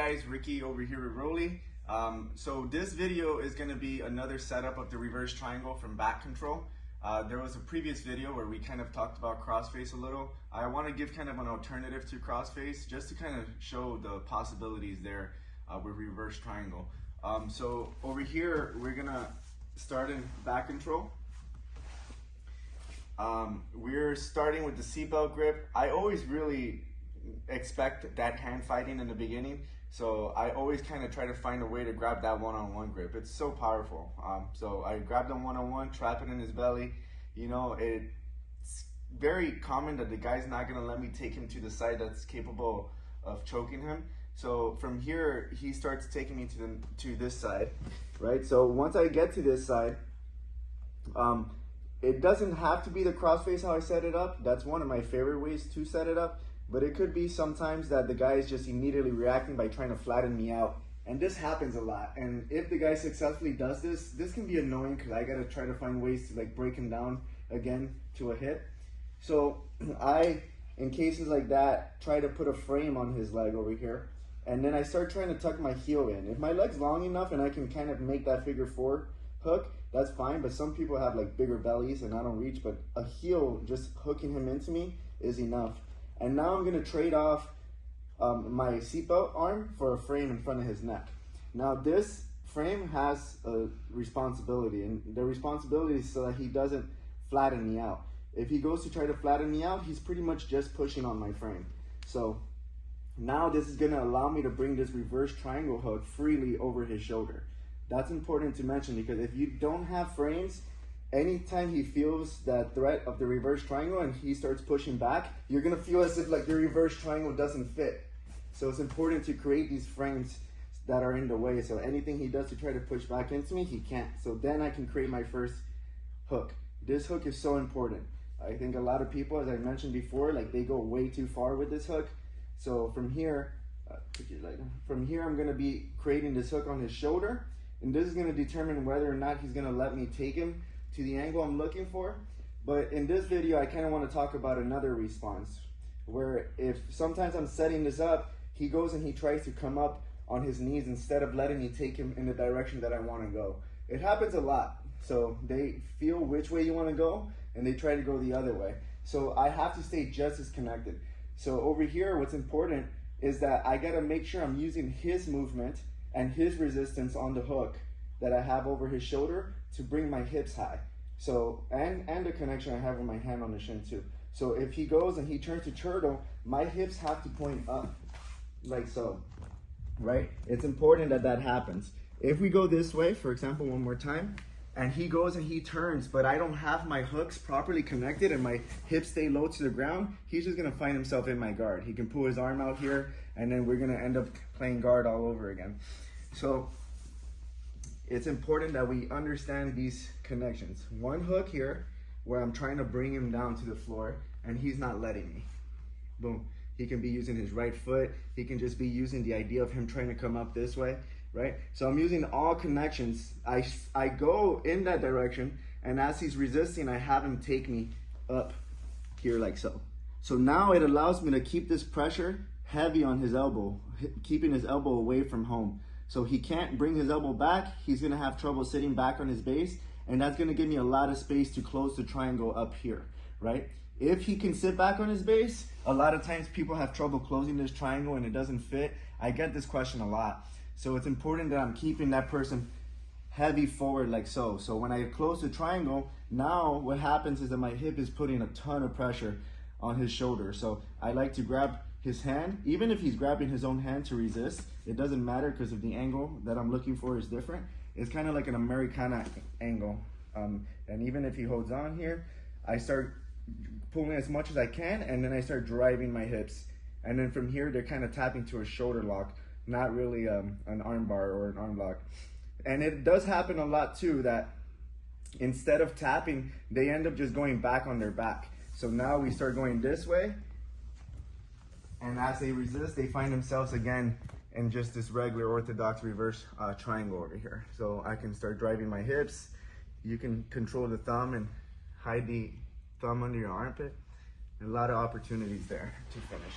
guys, Ricky over here with Rolly. So this video is going to be another setup of the reverse triangle from back control. There was a previous video where we kind of talked about crossface a little. I want to give kind of an alternative to crossface just to kind of show the possibilities there with reverse triangle. So over here we're going to start in back control. We're starting with the seatbelt grip. I always really expect that hand fighting in the beginning, so I always kind of try to find a way to grab that one-on-one grip. It's so powerful. So I grabbed him one-on-one, trap it in his belly. You know, it's very common that the guy's not gonna let me take him to the side that's capable of choking him. So from here, he starts taking me to this side, right? So once I get to this side, it doesn't have to be the crossface how I set it up. That's one of my favorite ways to set it up. But it could be sometimes that the guy is just immediately reacting by trying to flatten me out. And this happens a lot. And if the guy successfully does this, this can be annoying because I gotta try to find ways to like break him down again to a hit. So I, in cases like that, try to put a frame on his leg over here. And then I start trying to tuck my heel in. If my leg's long enough and I can kind of make that figure four hook, that's fine. But some people have like bigger bellies and I don't reach, but a heel just hooking him into me is enough. And now I'm gonna trade off my seatbelt arm for a frame in front of his neck. Now this frame has a responsibility, and the responsibility is so that he doesn't flatten me out. If he goes to try to flatten me out, he's pretty much just pushing on my frame. So now this is gonna allow me to bring this reverse triangle hook freely over his shoulder. That's important to mention because if you don't have frames, anytime he feels that threat of the reverse triangle and he starts pushing back, you're gonna feel as if like the reverse triangle doesn't fit. So it's important to create these frames that are in the way. So anything he does to try to push back into me, he can't. So then I can create my first hook. This hook is so important. I think a lot of people, as I mentioned before, like they go way too far with this hook. So from here, I'm gonna be creating this hook on his shoulder. And this is gonna determine whether or not he's gonna let me take him to the angle I'm looking for. But in this video, I kind of want to talk about another response where if sometimes I'm setting this up, he goes and he tries to come up on his knees instead of letting me take him in the direction that I want to go. It happens a lot. So they feel which way you want to go and they try to go the other way. So I have to stay just as connected. So over here, what's important is that I got to make sure I'm using his movement and his resistance on the hook that I have over his shoulder to bring my hips high. So, and the connection I have with my hand on the shin too. So if he goes and he turns to turtle, my hips have to point up like so, right? It's important that that happens. If we go this way, for example, one more time, and he goes and he turns, but I don't have my hooks properly connected and my hips stay low to the ground, he's just gonna find himself in my guard. He can pull his arm out here and then we're gonna end up playing guard all over again. So it's important that we understand these connections. One hook here where I'm trying to bring him down to the floor and he's not letting me. Boom. He can be using his right foot. He can just be using the idea of him trying to come up this way, right? So I'm using all connections. I go in that direction, and as he's resisting, I have him take me up here like so. So now it allows me to keep this pressure heavy on his elbow, keeping his elbow away from home. So he can't bring his elbow back. He's gonna have trouble sitting back on his base, and that's gonna give me a lot of space to close the triangle up here, right? If he can sit back on his base, a lot of times people have trouble closing this triangle and it doesn't fit. I get this question a lot. So it's important that I'm keeping that person heavy forward like so. So when I close the triangle, now what happens is that my hip is putting a ton of pressure on his shoulder. So I like to grab his hand, even if he's grabbing his own hand to resist, it doesn't matter because of the angle that I'm looking for is different. It's kind of like an Americana angle. And even if he holds on here, I start pulling as much as I can and then I start driving my hips. And then from here, they're kind of tapping to a shoulder lock, not really an arm bar or an arm lock. And it does happen a lot too that instead of tapping, they end up just going back on their back. So now we start going this way. And as they resist, they find themselves again in just this regular orthodox reverse triangle over here. So I can start driving my hips. You can control the thumb and hide the thumb under your armpit. A lot of opportunities there to finish.